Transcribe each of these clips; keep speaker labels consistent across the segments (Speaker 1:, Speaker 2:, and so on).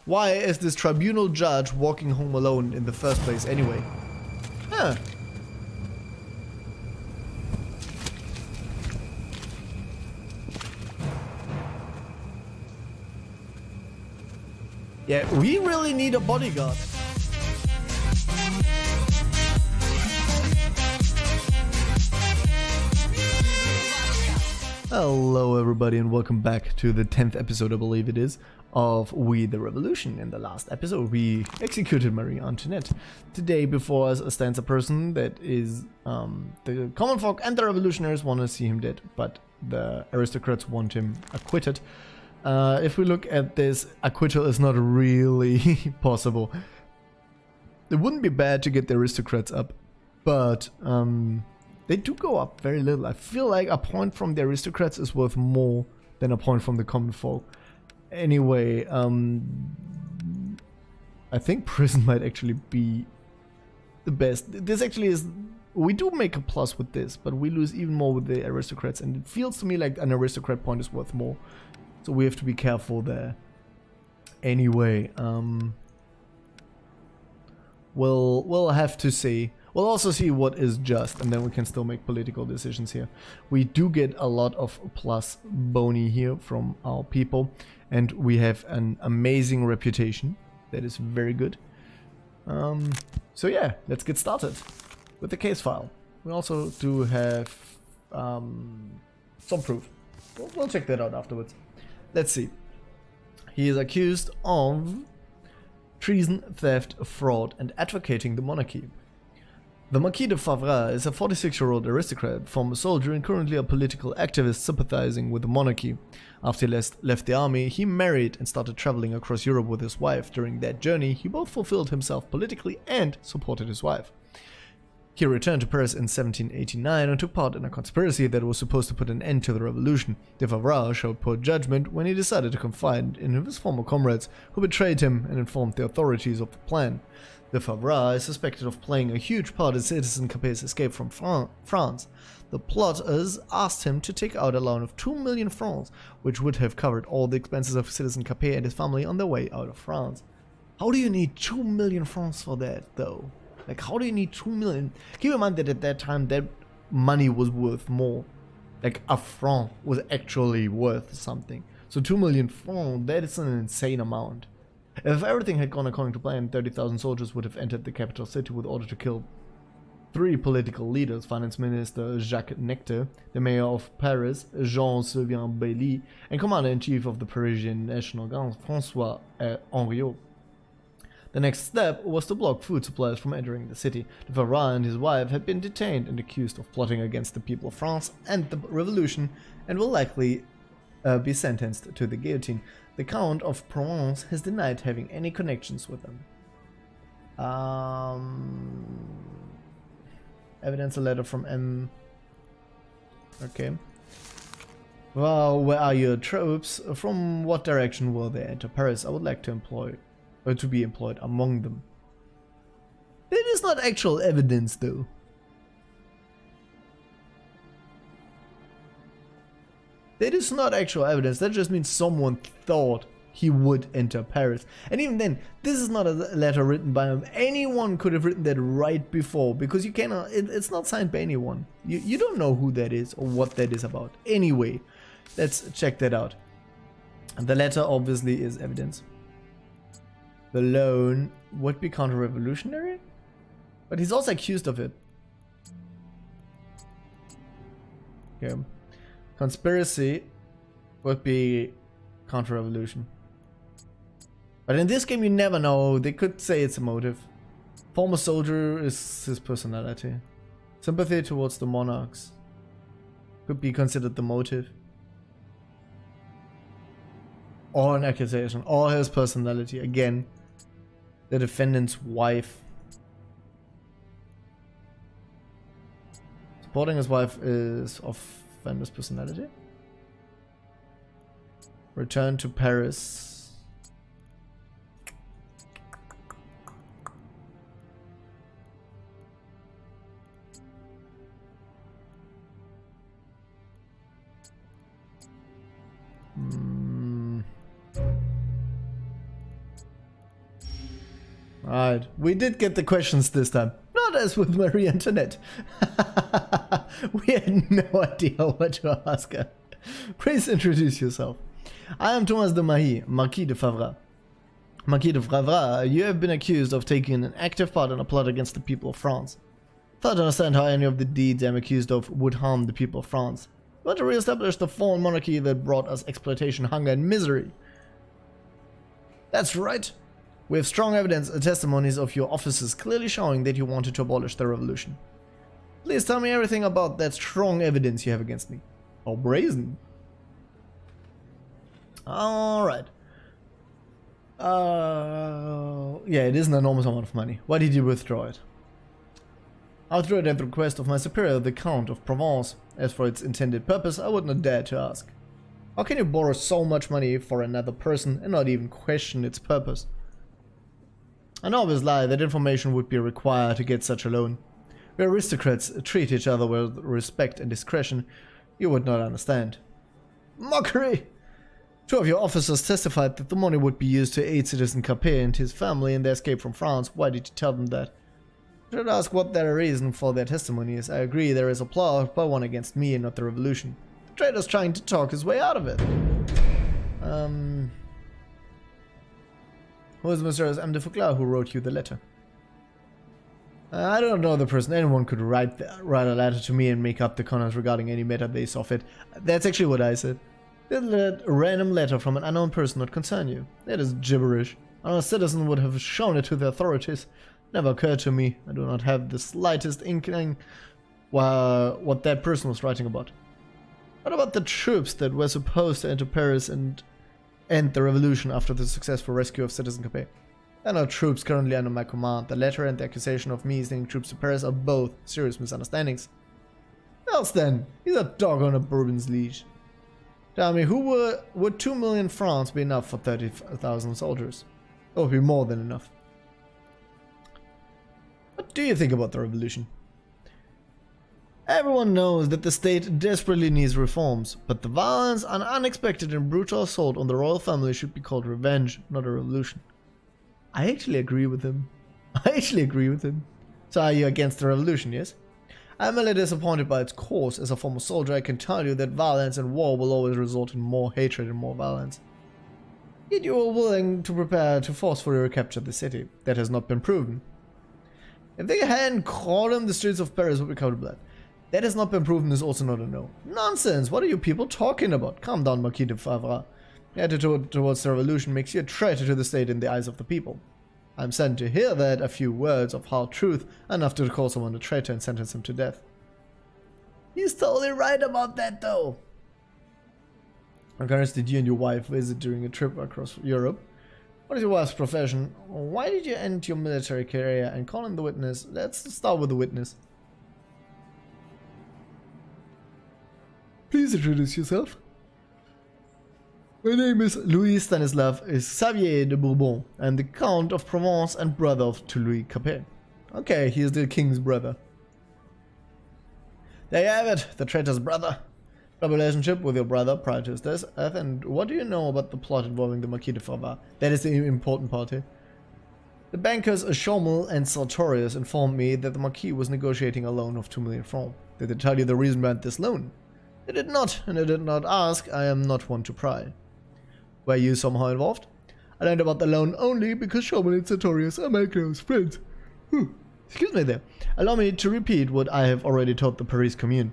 Speaker 1: Why is this tribunal judge walking home alone in the first place anyway? Huh. Yeah, we really need a bodyguard. Hello everybody and welcome back to the 10th episode, I believe it is, of We the Revolution. In the last episode we executed Marie Antoinette. Today before us stands a person that is the common folk and the revolutionaries want to see him dead, but the aristocrats want him acquitted. If we look at this, acquittal is not really possible. It wouldn't be bad to get the aristocrats up, but they do go up very little. I feel like a point from the aristocrats is worth more than a point from the common folk. Anyway, I think prison might actually be the best. This actually is... We do make a plus with this, but we lose even more with the aristocrats, and it feels to me like an aristocrat point is worth more. So we have to be careful there. Anyway, we'll have to see. We'll also see what is just, and then we can still make political decisions here. We do get a lot of plus boni here from our people, and we have an amazing reputation. That is very good. So yeah, let's get started with the case file. We also do have some proof. We'll check that out afterwards. Let's see. He is accused of treason, theft, fraud, and advocating the monarchy. The Marquis de Favre is a 46-year-old aristocrat, former soldier, and currently a political activist sympathizing with the monarchy. After he left the army, he married and started traveling across Europe with his wife. During that journey, he both fulfilled himself politically and supported his wife. He returned to Paris in 1789 and took part in a conspiracy that was supposed to put an end to the revolution. De Favre showed poor judgment when he decided to confide in his former comrades, who betrayed him and informed the authorities of the plan. De Favre is suspected of playing a huge part in Citizen Capet's escape from France. The plotters asked him to take out a loan of 2 million francs, which would have covered all the expenses of Citizen Capet and his family on their way out of France. How do you need 2 million francs for that, though? Like, how do you need 2 million? Keep in mind that at that time, that money was worth more. Like, a franc was actually worth something. So 2 million francs, that is an insane amount. If everything had gone according to plan, 30,000 soldiers would have entered the capital city with order to kill 3 political leaders: Finance Minister Jacques Nectar, the Mayor of Paris, Jean-Sylvain Bailly, and Commander-in-Chief of the Parisian National Guard, François Henriot. The next step was to block food supplies from entering the city. De Favre and his wife had been detained and accused of plotting against the people of France and the revolution, and will likely be sentenced to the guillotine. The Count of Provence has denied having any connections with them. Evidence: a letter from M. Okay. Well, where are your troops? From what direction will they enter Paris? I would like to be employed among them. It is not actual evidence, though. That is not actual evidence. That just means someone thought he would enter Paris. And even then, this is not a letter written by him. Anyone could have written that right before, because you cannot. It's not signed by anyone. You don't know who that is or what that is about. Anyway, let's check that out. The letter obviously is evidence. The loan would be counter-revolutionary, but he's also accused of it. Okay. Conspiracy would be counter-revolution. But in this game you never know. They could say it's a motive. Former soldier is his personality. Sympathy towards the monarchs could be considered the motive. Or an accusation. Or his personality. Again, the defendant's wife. Supporting his wife is offender's personality. Return to Paris. Alright, we did get the questions this time. Not as with Marie Antoinette. We had no idea what to ask her. Please introduce yourself. I am Thomas de Mailly, Marquis de Favras. Marquis de Favras, you have been accused of taking an active part in a plot against the people of France. Fail to understand how any of the deeds I am accused of would harm the people of France. We want to re-establish the fallen monarchy that brought us exploitation, hunger, and misery. That's right. We have strong evidence and testimonies of your officers clearly showing that you wanted to abolish the revolution. Please tell me everything about that strong evidence you have against me. Oh, brazen. Alright. Yeah, it is an enormous amount of money. Why did you withdraw it? I withdrew it at the request of my superior, the Count of Provence. As for its intended purpose, I would not dare to ask. How can you borrow so much money for another person and not even question its purpose? An obvious lie that information would be required to get such a loan. Where aristocrats treat each other with respect and discretion, you would not understand. Mockery! 2 of your officers testified that the money would be used to aid Citizen Capet and his family in their escape from France. Why did you tell them that? I should ask what their reason for their testimony is. I agree there is a plot, but one against me and not the revolution. The traitor's trying to talk his way out of it. Who is Mr. M. de Fouclair who wrote you the letter? I don't know the person. Anyone could write a letter to me and make up the contents regarding any matter they saw fit. That's actually what I said. Did a random letter from an unknown person not concern you? That is gibberish. A citizen would have shown it to the authorities. Never occurred to me. I do not have the slightest inkling what that person was writing about. What about the troops that were supposed to enter Paris and end the revolution after the successful rescue of Citizen Capet? There are no troops currently under my command. The letter and the accusation of me sending troops to Paris are both serious misunderstandings. Else then, he's a dog on a Bourbon's leash. Tell me, would 2 million francs be enough for 30,000 soldiers? It would be more than enough. What do you think about the revolution? Everyone knows that the state desperately needs reforms, but the violence and unexpected and brutal assault on the royal family should be called revenge, not a revolution. I actually agree with him. So are you against the revolution, yes? I am a little disappointed by its course. As a former soldier, I can tell you that violence and war will always result in more hatred and more violence. Yet you are willing to prepare to forcefully recapture the city. That has not been proven. If they hadn't caught him, the streets of Paris would be covered with blood. That has not been proven is also not a no. Nonsense! What are you people talking about? Calm down, Marquis de Favras. Your attitude towards the revolution makes you a traitor to the state in the eyes of the people. I'm saddened to hear that a few words of hard truth are enough to call someone a traitor and sentence him to death. He's totally right about that, though. What countries did you and your wife visit during a trip across Europe? What is your wife's profession? Why did you end your military career and call in the witness? Let's start with the witness. Please introduce yourself. My name is Louis Stanislav Xavier de Bourbon. I am the Count of Provence and brother to Louis Capet. Okay, he is the king's brother. There you have it, the traitor's brother. A relationship with your brother prior to his death, and what do you know about the plot involving the Marquis de Favras? That is the important part here. The bankers Chaumel and Sartorius informed me that the Marquis was negotiating a loan of 2 million francs. Did they tell you the reason behind this loan? They did not, and I did not ask. I am not one to pry. Were you somehow involved? I learned about the loan only because Chaumel and Sartorius are my close friends. Excuse me there. Allow me to repeat what I have already told the Paris Commune.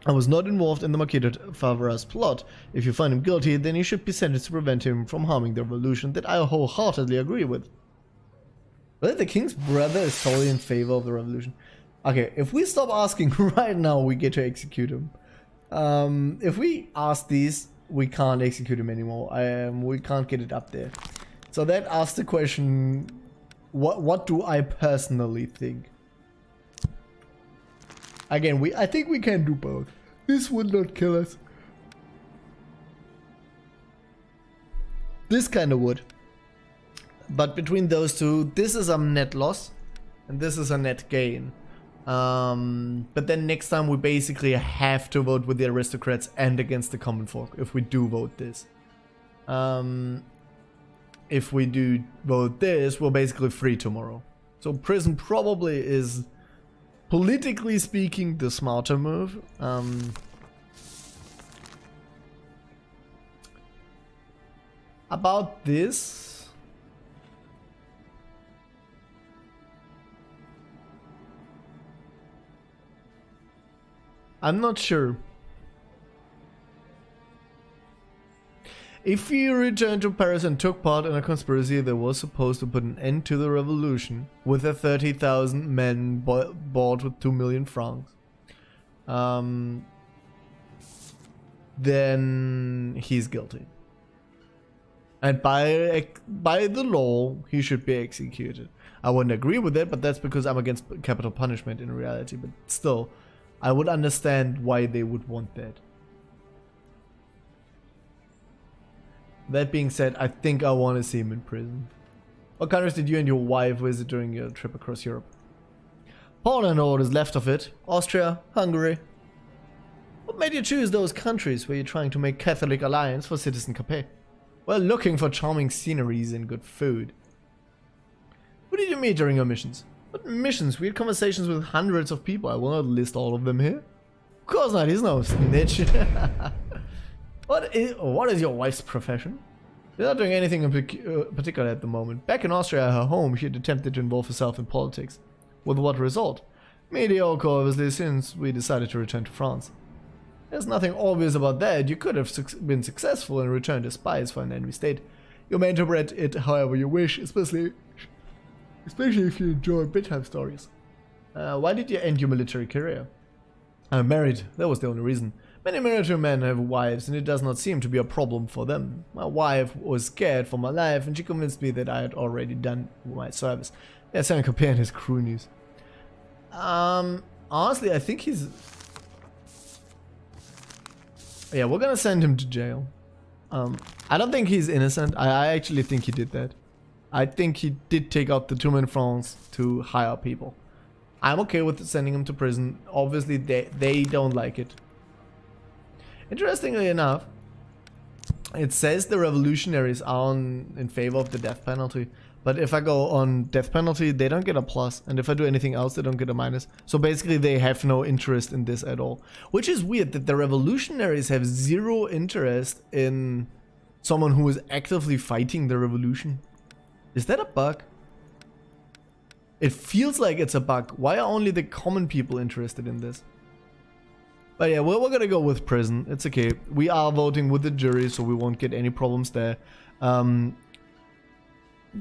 Speaker 1: I was not involved in the Marquis de Favras' plot. If you find him guilty, then you should be sentenced to prevent him from harming the revolution. That I wholeheartedly agree with. But the king's brother is totally in favor of the revolution. Okay, if we stop asking right now, we get to execute him. If we ask these, we can't execute him anymore. We can't get it up there. So that asks the question, what do I personally think? Again, I think we can do both. This would not kill us. This kind of would. But between those two, this is a net loss, and this is a net gain. But then next time we basically have to vote with the aristocrats and against the common folk, if we do vote this. if we do vote this, we're basically free tomorrow. So prison probably is, politically speaking, the smarter move. About this, I'm not sure. If you returned to Paris and took part in a conspiracy that was supposed to put an end to the revolution with a 30,000 men bought with 2 million francs, then he's guilty. And by the law, he should be executed. I wouldn't agree with it, but that's because I'm against capital punishment in reality. But still, I would understand why they would want that. That being said, I think I want to see him in prison. What countries did you and your wife visit during your trip across Europe? Poland or what is left of it. Austria, Hungary. What made you choose those countries where you're trying to make Catholic alliance for Citizen Capet? Well, looking for charming sceneries and good food. Who did you meet during your missions? What missions? We had conversations with hundreds of people. I will not list all of them here. Of course not, he's no snitch. What is your wife's profession? She's not doing anything in particular at the moment. Back in Austria, her home, she had attempted to involve herself in politics. With what result? Mediocre, obviously, since we decided to return to France. There's nothing obvious about that. You could have been successful and returned as spies for an enemy state. You may interpret it however you wish, especially if you enjoy bedtime stories. Why did you end your military career? I'm married. That was the only reason. Many military men have wives, and it does not seem to be a problem for them. My wife was scared for my life, and she convinced me that I had already done my service. Yeah, Sam Capet and his croonies. Honestly, I think he's... Yeah, we're gonna send him to jail. I don't think he's innocent. I actually think he did that. I think he did take out the 2 million francs to hire people. I'm okay with sending him to prison. Obviously, they don't like it. Interestingly enough, it says the revolutionaries are in favor of the death penalty. But if I go on death penalty, they don't get a plus. And if I do anything else, they don't get a minus. So basically, they have no interest in this at all. Which is weird that the revolutionaries have zero interest in someone who is actively fighting the revolution. Is that a bug? It feels like it's a bug. Why are only the common people interested in this? But yeah, we're gonna go with prison. It's okay. We are voting with the jury, so we won't get any problems there. The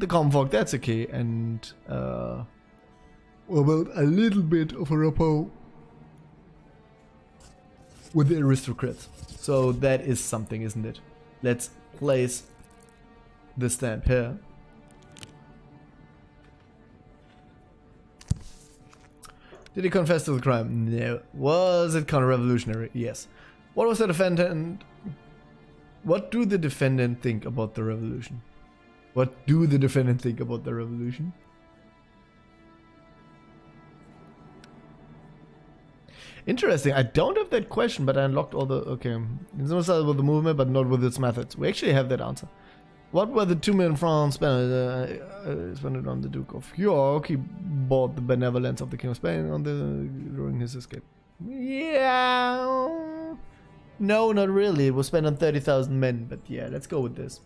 Speaker 1: Comfort, that's okay. And we'll build a little bit of a rapport with the aristocrats. So that is something, isn't it? Let's place the stamp here. Did he confess to the crime? No. Was it counter-revolutionary? Yes. What was the defendant? What do the defendant think about the revolution? What do the defendant think about the revolution? Interesting. I don't have that question, but I unlocked all the... Okay. It's not with the movement, but not with its methods. We actually have that answer. What were the 2 million francs spent on the Duke of York? He bought the benevolence of the King of Spain during his escape. Yeah. No, not really. It was spent on 30,000 men, but yeah, let's go with this.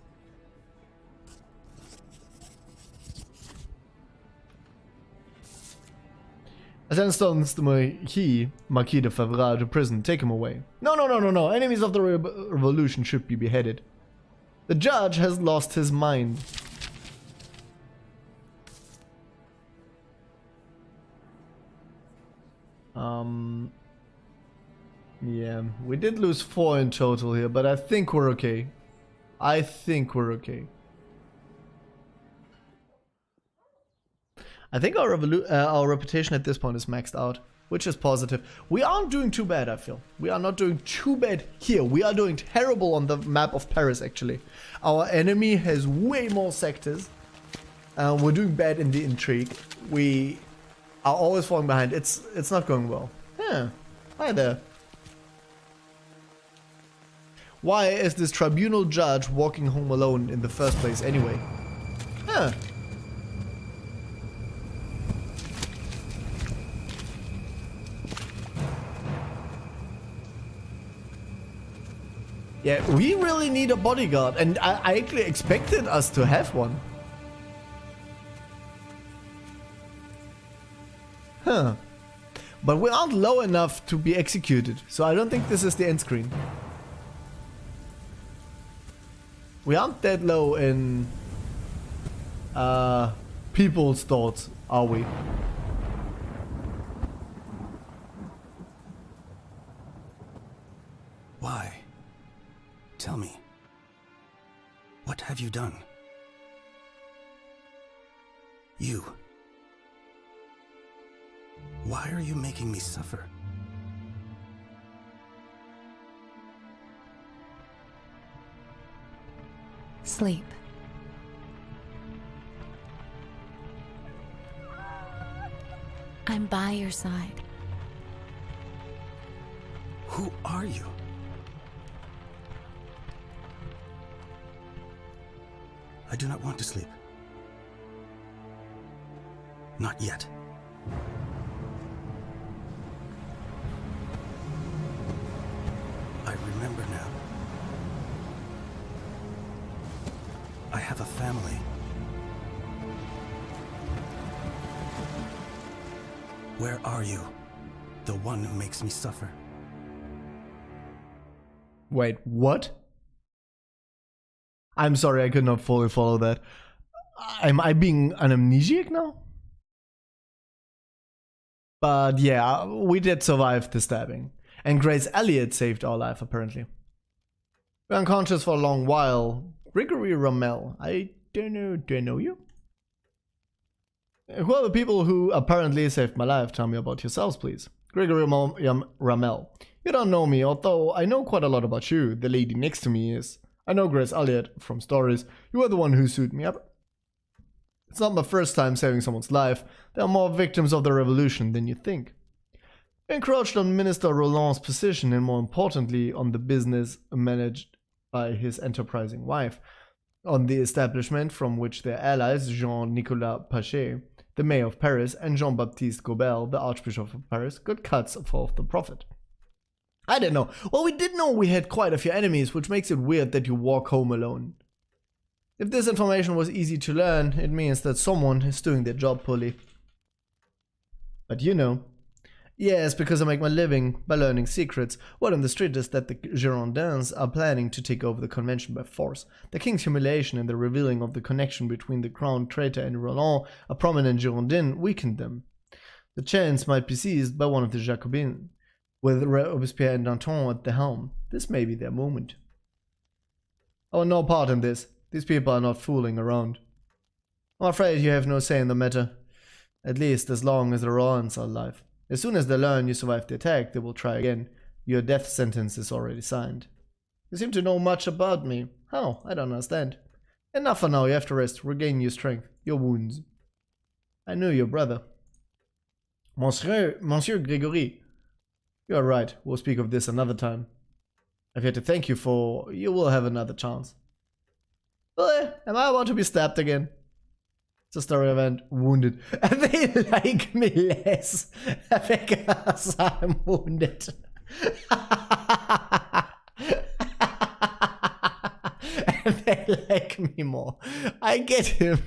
Speaker 1: I sentenced the Marquis de Favre to prison. Take him away. No. Enemies of the revolution should be beheaded. The judge has lost his mind. Yeah, we did lose 4 in total here, but I think we're okay. I think our reputation at this point is maxed out, which is positive. We aren't doing too bad, I feel. We are not doing too bad here. We are doing terrible on the map of Paris, actually. Our enemy has way more sectors. We're doing bad in the intrigue. We are always falling behind. It's not going well. Yeah. Hi there. Why is this tribunal judge walking home alone in the first place anyway? Huh. Yeah, we really need a bodyguard, and I actually expected us to have one. Huh. But we aren't low enough to be executed, so I don't think this is the end screen. We aren't that low in people's thoughts, are we?
Speaker 2: Why? Tell me. What have you done? You. Why are you making me suffer?
Speaker 3: Sleep. I'm by your side.
Speaker 2: Who are you? I do not want to sleep. Not yet. I remember now. I have a family. Where are you? The one who makes me suffer.
Speaker 1: Wait, what? I'm sorry, I could not fully follow that. Am I being an amnesiac now? But yeah, we did survive the stabbing. And Grace Elliott saved our life, apparently. We're unconscious for a long while. Gregory Rommel. I don't know. Do I know you? Who are the people who apparently saved my life? Tell me about yourselves, please. Gregory Rommel. You don't know me, although I know quite a lot about you. The lady next to me is. I know Grace Elliott from stories. You were the one who suited me up. It's not my first time saving someone's life. There are more victims of the revolution than you think. You encroached on Minister Roland's position and, more importantly, on the business managed by his enterprising wife, on the establishment from which their allies, Jean-Nicolas Pachet, the mayor of Paris, and Jean-Baptiste Gobel, the Archbishop of Paris, got cuts for the profit. I don't know. Well, we did know we had quite a few enemies, which makes it weird that you walk home alone. If this information was easy to learn, it means that someone is doing their job poorly. But you know. Yes, because I make my living by learning secrets. Word on the street is that the Girondins are planning to take over the convention by force. The king's humiliation and the revealing of the connection between the crown traitor and Roland, a prominent Girondin, weakened them. The chance might be seized by one of the Jacobins, with Robespierre and Danton at the helm. This may be their moment. I want no part in this. These people are not fooling around. I'm afraid you have no say in the matter. At least as long as the Rolands are alive. As soon as they learn you survived the attack, they will try again. Your death sentence is already signed. You seem to know much about me. How? I don't understand. Enough for now, you have to rest. Regain your strength. Your wounds. I knew your brother. Monsieur Grégory. You are right. We'll speak of this another time. I've yet to thank you for... You will have another chance. Am I about to be stabbed again? It's a story event. Wounded. They like me less because I'm wounded. And they like me more. I get him.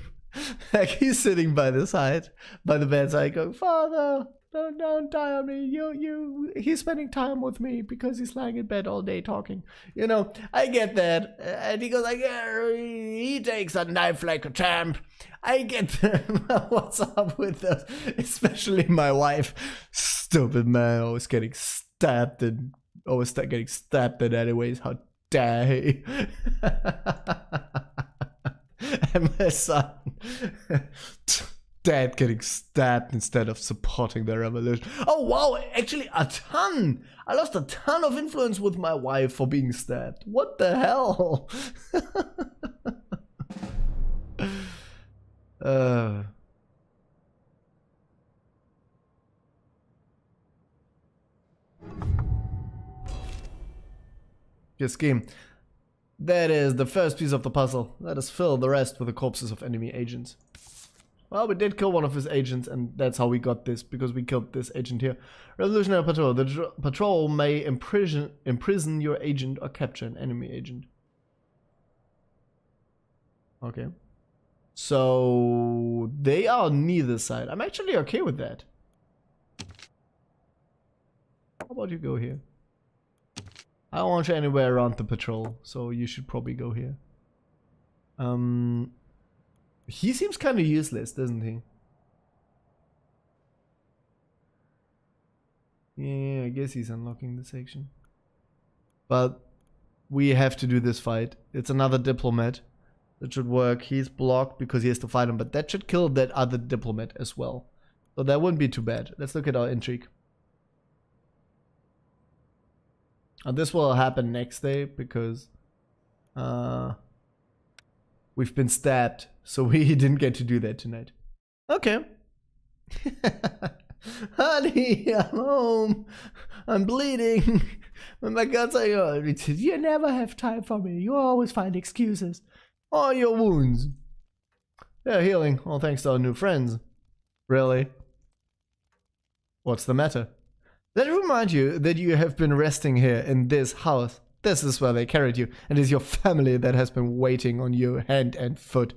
Speaker 1: Like he's sitting by the bedside going, Father, don't die on me. He's spending time with me because he's lying in bed all day talking. You know, I get that. And he goes like, he takes a knife like a champ. I get what's up with this, especially my wife. Stupid man, always getting stabbed and always getting stabbed in anyways. How dare he? And my son, dad getting stabbed instead of supporting the revolution. Oh wow, actually a ton. I lost a ton of influence with my wife for being stabbed. What the hell? Jetzt gehen. That is the first piece of the puzzle. Let us fill the rest with the corpses of enemy agents. Well, we did kill one of his agents, and that's how we got this, because we killed this agent here. Revolutionary Patrol. The patrol may imprison your agent or capture an enemy agent. Okay. So, they are on neither side. I'm actually okay with that. How about you go here? I don't want you anywhere around the patrol, so you should probably go here. He seems kind of useless, doesn't he? Yeah, I guess he's unlocking the section. But we have to do this fight. It's another diplomat. That should work. He's blocked because he has to fight him, but that should kill that other diplomat as well. So that wouldn't be too bad. Let's look at our intrigue. And this will happen next day because we've been stabbed, so we didn't get to do that tonight. Okay. Honey, I'm home. I'm bleeding. When my guts are yours. You never have time for me. You always find excuses. Oh, your wounds. They're healing, all thanks to our new friends. Really? What's the matter? Let me remind you that you have been resting here in this house. This is where they carried you, and it is your family that has been waiting on you hand and foot.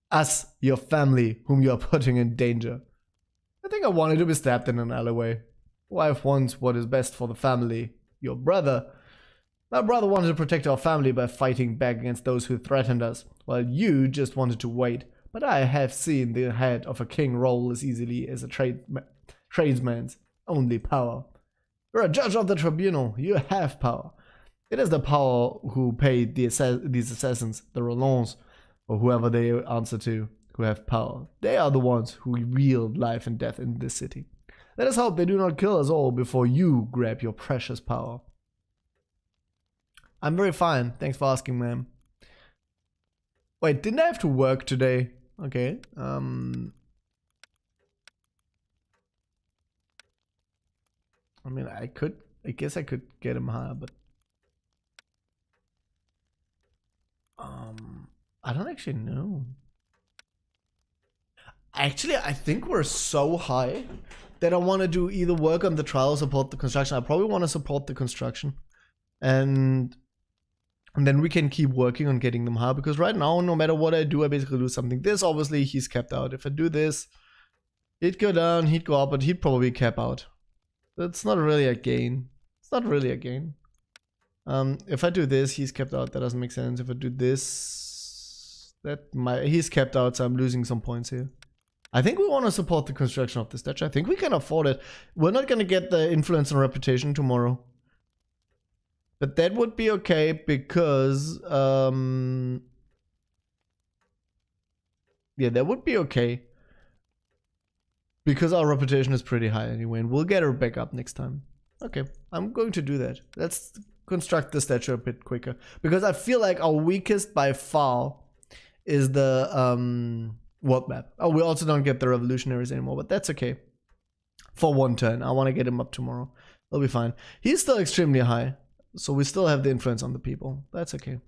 Speaker 1: Us, your family, whom you are putting in danger. I think I wanted to be stabbed in an alleyway. Wife wants what is best for the family. Your brother. My brother wanted to protect our family by fighting back against those who threatened us, while you just wanted to wait. But I have seen the head of a king roll as easily as a tradesman's. Only power. You're a judge of the tribunal. You have power. It is the power who paid these assassins, the Rolands, or whoever they answer to, who have power. They are the ones who wield life and death in this city. Let us hope they do not kill us all before you grab your precious power. I'm very fine. Thanks for asking, ma'am. Wait, didn't I have to work today? Okay. I mean, I guess I could get him higher, but I don't actually know. Actually, I think we're so high that I want to do either work on the trial or support the construction. I probably want to support the construction, and then we can keep working on getting them higher, because right now, no matter what I do, I basically do something. This, obviously, he's capped out. If I do this, he'd go down, he'd go up, but he'd probably cap out. That's not really a gain. It's not really a gain. If I do this, he's kept out. That doesn't make sense. If I do this, he's kept out, so I'm losing some points here. I think we want to support the construction of the statue. I think we can afford it. We're not going to get the influence and reputation tomorrow. But that would be okay because... yeah, that would be okay. Because our reputation is pretty high anyway, and we'll get her back up next time. Okay, I'm going to do that. Let's construct the statue a bit quicker. Because I feel like our weakest by far is the world map. Oh, we also don't get the revolutionaries anymore, but that's okay. For one turn. I want to get him up tomorrow. It'll be fine. He's still extremely high, so we still have the influence on the people. That's okay.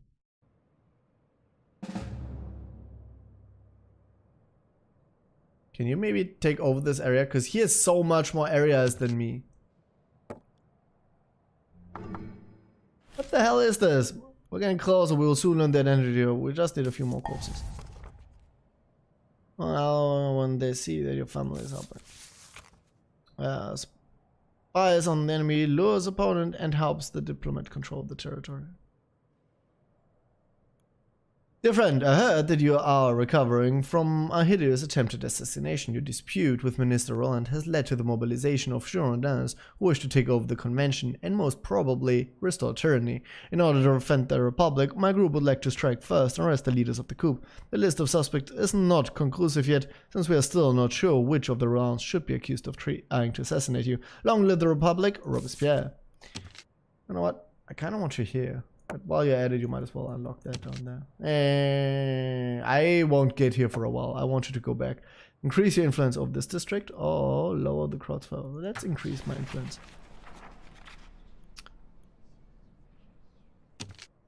Speaker 1: Can you maybe take over this area? Because he has so much more areas than me. What the hell is this? We're getting closer. We will soon learn the identity. We just need a few more corpses. Well, when they see that your family is helping. Spies on the enemy, lures opponent, and helps the diplomat control the territory. Dear friend, I heard that you are recovering from a hideous attempted assassination. Your dispute with Minister Roland has led to the mobilization of Girondins who wish to take over the convention and most probably restore tyranny. In order to defend the Republic, my group would like to strike first and arrest the leaders of the coup. The list of suspects is not conclusive yet, since we are still not sure which of the Rolands should be accused of trying to assassinate you. Long live the Republic, Robespierre. You know what? I kind of want you here. But while you're at it, you might as well unlock that down there. I won't get here for a while. I want you to go back. Increase your influence of this district or lower the crowd's power. Let's increase my influence.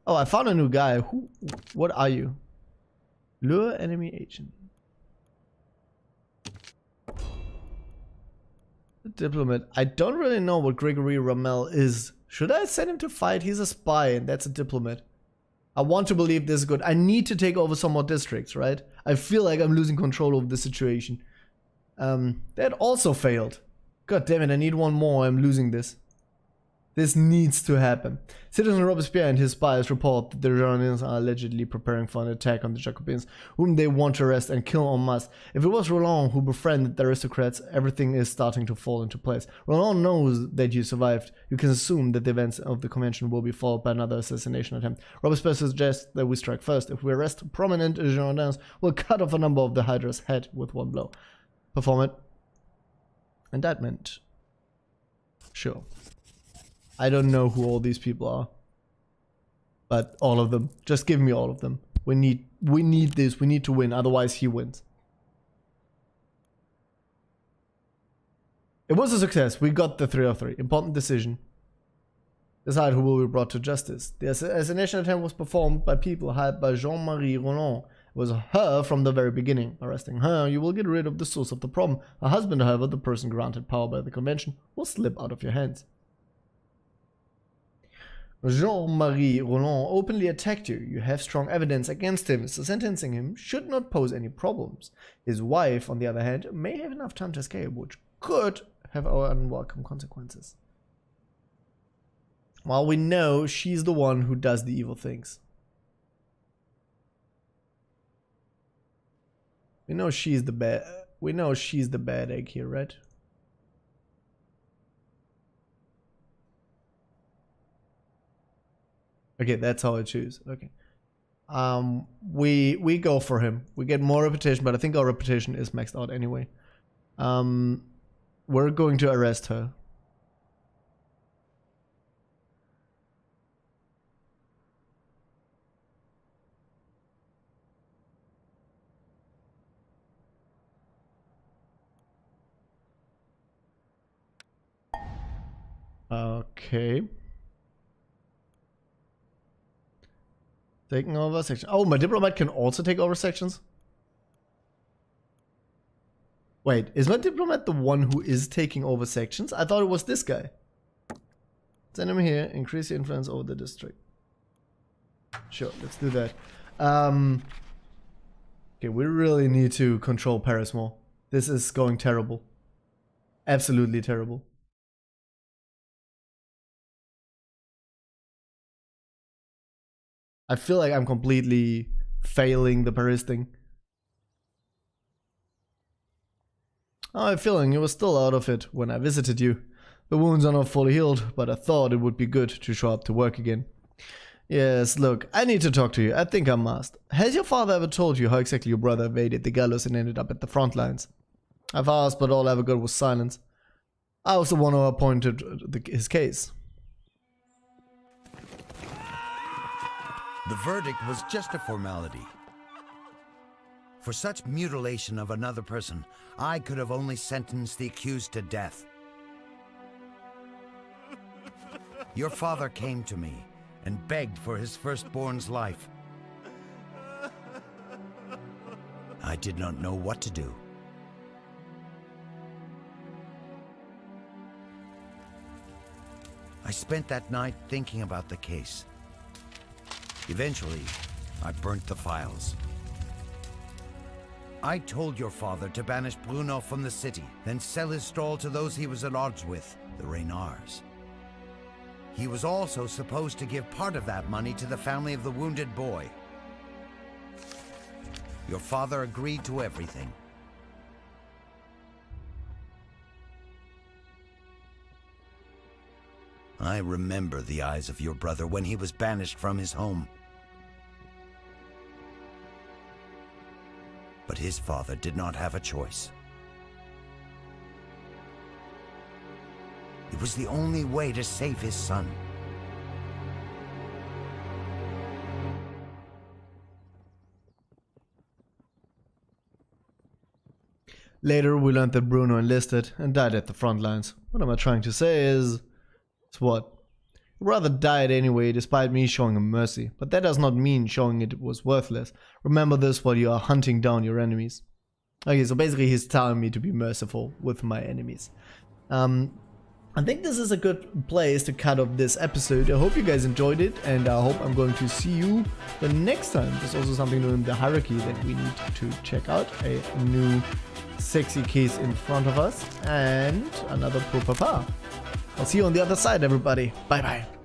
Speaker 1: Oh, I found a new guy. Who? What are you? Lure enemy agent. A diplomat. I don't really know what Gregory Rommel is. Should I send him to fight? He's a spy and that's a diplomat. I want to believe this is good. I need to take over some more districts, right? I feel like I'm losing control of the situation. That also failed. God damn it, I need one more. I'm losing this. This needs to happen. Citizen Robespierre and his spies report that the Girondins are allegedly preparing for an attack on the Jacobins, whom they want to arrest and kill en masse. If it was Roland who befriended the aristocrats, everything is starting to fall into place. Roland knows that you survived. You can assume that the events of the convention will be followed by another assassination attempt. Robespierre suggests that we strike first. If we arrest prominent Girondins, we'll cut off a number of the Hydra's head with one blow. Perform it. Indictment. Sure. I don't know who all these people are. But all of them. Just give me all of them. We need this. We need to win. Otherwise he wins. It was a success. We got the 3 of 3. Important decision. Decide who will be brought to justice. The assassination attempt was performed by people hired by Jean-Marie Roland. It was her from the very beginning. Arresting her, you will get rid of the source of the problem. Her husband, however, the person granted power by the convention, will slip out of your hands. Jean-Marie Roland openly attacked you. You have strong evidence against him, so sentencing him should not pose any problems. His wife, on the other hand, may have enough time to escape, which could have unwelcome consequences. While we know she's the one who does the evil things. We know she's the bad egg here, right? Okay, that's how I choose. Okay. We go for him. We get more reputation, but I think our reputation is maxed out anyway. We're going to arrest her. Okay. Taking over section. Oh, my diplomat can also take over sections? Wait, is my diplomat the one who is taking over sections? I thought it was this guy. Send him here. Increase your influence over the district. Sure, let's do that. Okay, we really need to control Paris more. This is going terrible. Absolutely terrible. I feel like I'm completely failing the Paris thing. I have a feeling you were still out of it when I visited you. The wounds are not fully healed, but I thought it would be good to show up to work again. Yes, look, I need to talk to you. I think I must. Has your father ever told you how exactly your brother evaded the gallows and ended up at the front lines? I've asked, but all I ever got was silence. I was the one who appointed his case.
Speaker 4: The verdict was just a formality. For such mutilation of another person, I could have only sentenced the accused to death. Your father came to me and begged for his firstborn's life. I did not know what to do. I spent that night thinking about the case. Eventually, I burnt the files. I told your father to banish Bruno from the city, then sell his stall to those he was at odds with, the Reynards. He was also supposed to give part of that money to the family of the wounded boy. Your father agreed to everything. I remember the eyes of your brother when he was banished from his home. But his father did not have a choice. It was the only way to save his son.
Speaker 1: Later, we learned that Bruno enlisted and died at the front lines. What am I trying to say is... It's what? It rather died anyway despite me showing him mercy, but that does not mean showing it was worthless. Remember this while you are hunting down your enemies. Okay, so basically he's telling me to be merciful with my enemies. I think this is a good place to cut off this episode. I hope you guys enjoyed it, and I hope I'm going to see you the next time. There's also something new in the hierarchy that we need to check out. A new sexy case in front of us, and another pro papa. I'll see you on the other side, everybody. Bye bye.